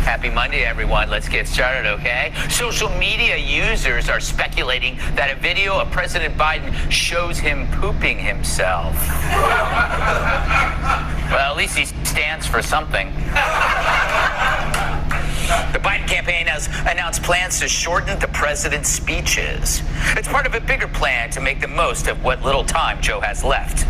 Happy Monday, everyone. Let's get started, okay? Social media users are speculating that a video of President Biden shows him pooping himself. Well, at least he stands for something. The Biden campaign has announced plans to shorten the president's speeches. It's part of a bigger plan to make the most of what little time Joe has left.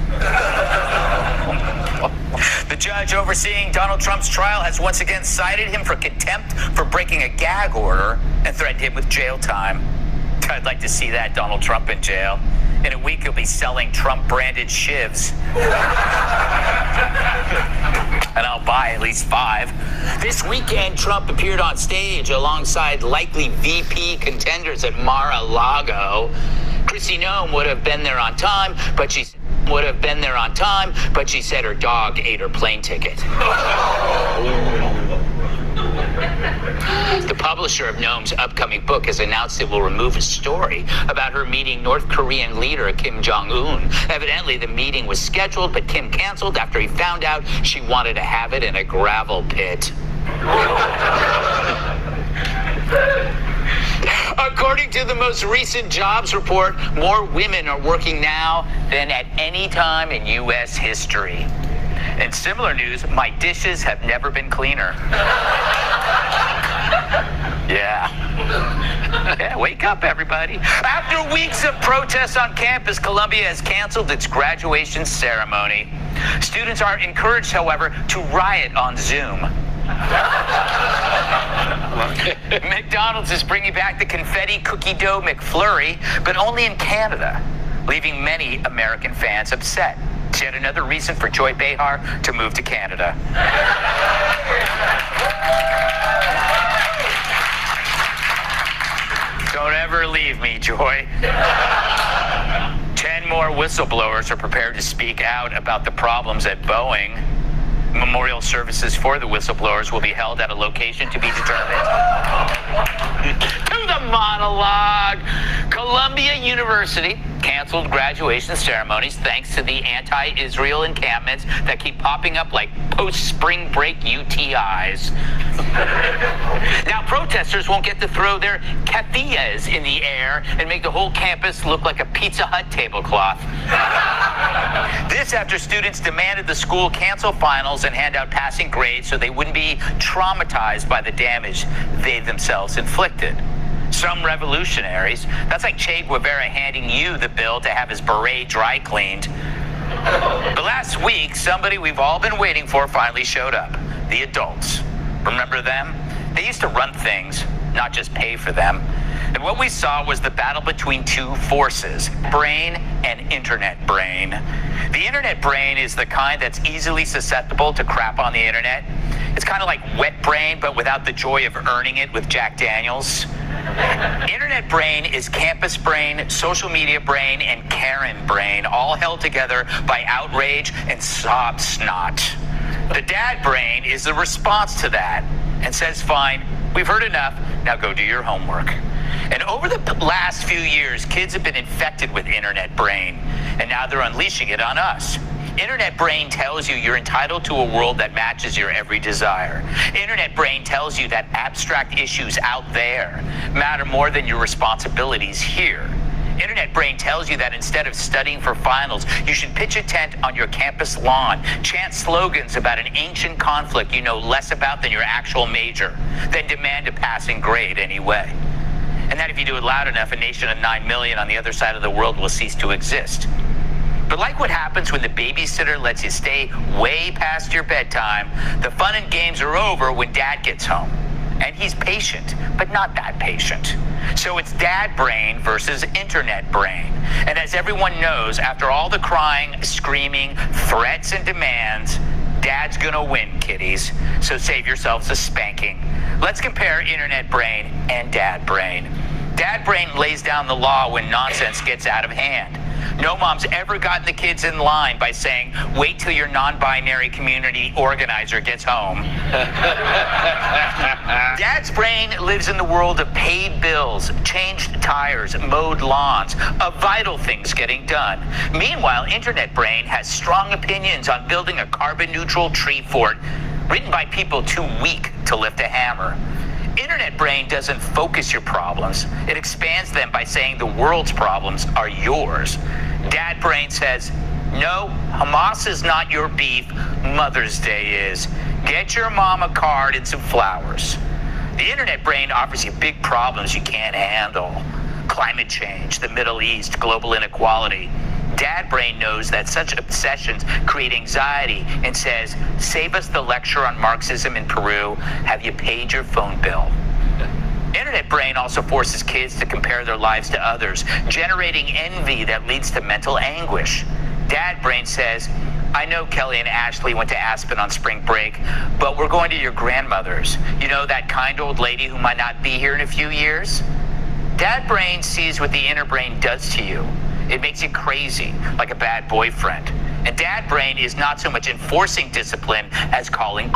The judge overseeing Donald Trump's trial has once again cited him for contempt for breaking a gag order and threatened him with jail time. I'd like to see that, Donald Trump in jail. In a week, he'll be selling Trump-branded shivs. And I'll buy at least 5. This weekend, Trump appeared on stage alongside likely VP contenders at Mar-a-Lago. Kristi Noem would have been there on time, but she said her dog ate her plane ticket. The publisher of Noem's upcoming book has announced it will remove a story about her meeting North Korean leader Kim Jong-un. Evidently, the meeting was scheduled, but Kim canceled after he found out she wanted to have it in a gravel pit. According to the most recent jobs report, more women are working now than at any time in U.S. history. In similar news, my dishes have never been cleaner. Yeah, wake up, everybody. After weeks of protests on campus, Columbia has canceled its graduation ceremony. Students are encouraged, however, to riot on Zoom. McDonald's is bringing back the confetti cookie dough McFlurry, but only in Canada, leaving many American fans upset. It's yet another reason for Joy Behar to move to Canada. Don't ever leave me, Joy. 10 more whistleblowers are prepared to speak out about the problems at Boeing. Memorial services for the whistleblowers will be held at a location to be determined. To the monologue. Columbia University canceled graduation ceremonies thanks to the anti-Israel encampments that keep popping up like post-spring break UTIs. Now, protesters won't get to throw their keffiyehs in the air and make the whole campus look like a Pizza Hut tablecloth. This after students demanded the school cancel finals and hand out passing grades so they wouldn't be traumatized by the damage they themselves inflicted. Some revolutionaries, that's like Che Guevara handing you the bill to have his beret dry cleaned. But last week, somebody we've all been waiting for finally showed up. The adults. Remember them? They used to run things, not just pay for them. And what we saw was the battle between two forces, brain and internet brain. The internet brain is the kind that's easily susceptible to crap on the internet. It's kind of like wet brain, but without the joy of earning it with Jack Daniels. Internet brain is campus brain, social media brain, and Karen brain, all held together by outrage and sob snot. The dad brain is the response to that and says, fine, we've heard enough, now go do your homework. And over the last few years, kids have been infected with internet brain, and now they're unleashing it on us. Internet brain tells you you're entitled to a world that matches your every desire. Internet brain tells you that abstract issues out there matter more than your responsibilities here. Internet brain tells you that instead of studying for finals, you should pitch a tent on your campus lawn, chant slogans about an ancient conflict you know less about than your actual major, then demand a passing grade anyway. And that if you do it loud enough, a nation of 9 million on the other side of the world will cease to exist. But like what happens when the babysitter lets you stay way past your bedtime, the fun and games are over when dad gets home. And he's patient, but not that patient. So it's dad brain versus internet brain. And as everyone knows, after all the crying, screaming, threats, and demands, dad's gonna win, kiddies. So save yourselves a spanking. Let's compare internet brain and dad brain. Dad brain lays down the law when nonsense gets out of hand. No mom's ever gotten the kids in line by saying, wait till your non-binary community organizer gets home. Dad's brain lives in the world of paid bills, changed tires, mowed lawns, of vital things getting done. Meanwhile, internet brain has strong opinions on building a carbon-neutral tree fort, written by people too weak to lift a hammer. Internet brain doesn't focus your problems. It expands them by saying the world's problems are yours. Dad brain says, no, Hamas is not your beef. Mother's Day is. Get your mom a card and some flowers. The internet brain offers you big problems you can't handle. Climate change, the Middle East, global inequality. Dad brain knows that such obsessions create anxiety and says, save us the lecture on Marxism in Peru. Have you paid your phone bill? Internet brain also forces kids to compare their lives to others, generating envy that leads to mental anguish. Dad brain says, I know Kelly and Ashley went to Aspen on spring break, but we're going to your grandmother's. You know, that kind old lady who might not be here in a few years? Dad brain sees what the inner brain does to you. It makes you crazy, like a bad boyfriend. And dad brain is not so much enforcing discipline as calling.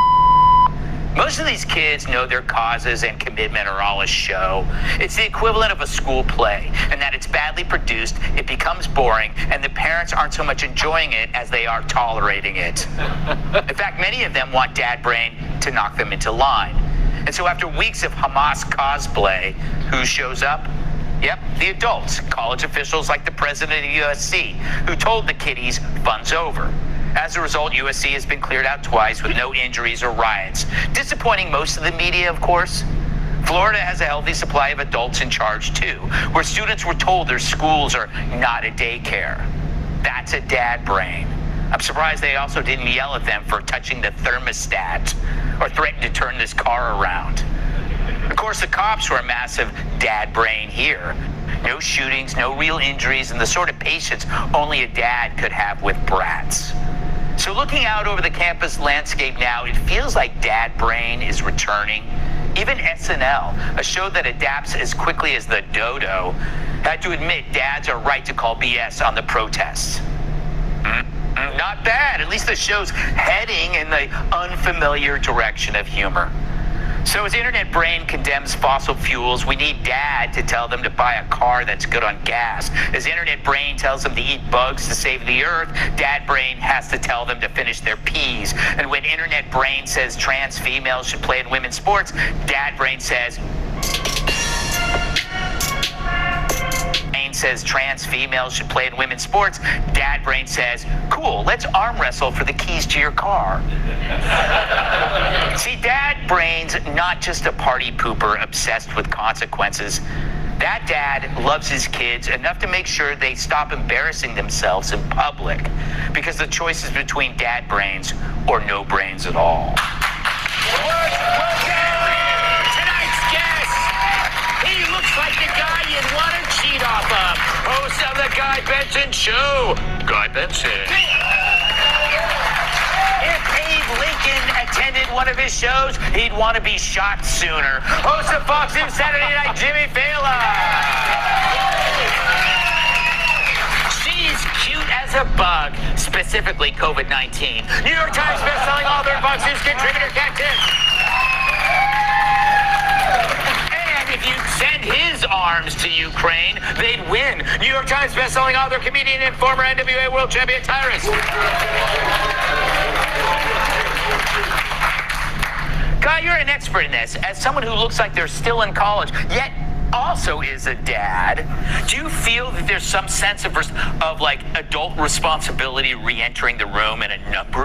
Most of these kids know their causes and commitment are all a show. It's the equivalent of a school play, and that it's badly produced, it becomes boring, and the parents aren't so much enjoying it as they are tolerating it. In fact, many of them want dad brain to knock them into line. And so after weeks of Hamas cosplay, who shows up? Yep, the adults, college officials like the president of USC, who told the kiddies, fun's over. As a result, USC has been cleared out twice with no injuries or riots. Disappointing most of the media, of course. Florida has a healthy supply of adults in charge, too, where students were told their schools are not a daycare. That's a dad brain. I'm surprised they also didn't yell at them for touching the thermostat or threaten to turn this car around. Of course, the cops were a massive dad brain here. No shootings, no real injuries, and the sort of patience only a dad could have with brats. So looking out over the campus landscape now, it feels like dad brain is returning. Even SNL, a show that adapts as quickly as the dodo, had to admit dads are right to call BS on the protests. Not bad. At least the show's heading in the unfamiliar direction of humor. So as internet brain condemns fossil fuels, we need dad to tell them to buy a car that's good on gas. As internet brain tells them to eat bugs to save the earth, dad brain has to tell them to finish their peas. And when internet brain says trans females should play in women's sports, dad brain says trans females should play in women's sports. Dad brain says, cool, let's arm wrestle for the keys to your car. See, dad brain's not just a party pooper obsessed with consequences. That dad loves his kids enough to make sure they stop embarrassing themselves in public, because the choice is between dad brains or no brains at all. Tonight's guest, he looks like the guy you'd want to cheat off of. Host of the Guy Benson Show, Guy Benson. If Abe Lincoln attended one of his shows, he'd want to be shot sooner. Host of Fox News Saturday Night, Jimmy Fallon. She's cute as a bug, specifically COVID-19. New York Times bestselling author and Fox News contributor, Kat Timpf. If you send his arms to Ukraine, they'd win. New York Times bestselling author, comedian, and former NWA world champion Tyrus. Guy, you're an expert in this. As someone who looks like they're still in college, yet also is a dad, do you feel that there's some sense of like adult responsibility re-entering the room in a number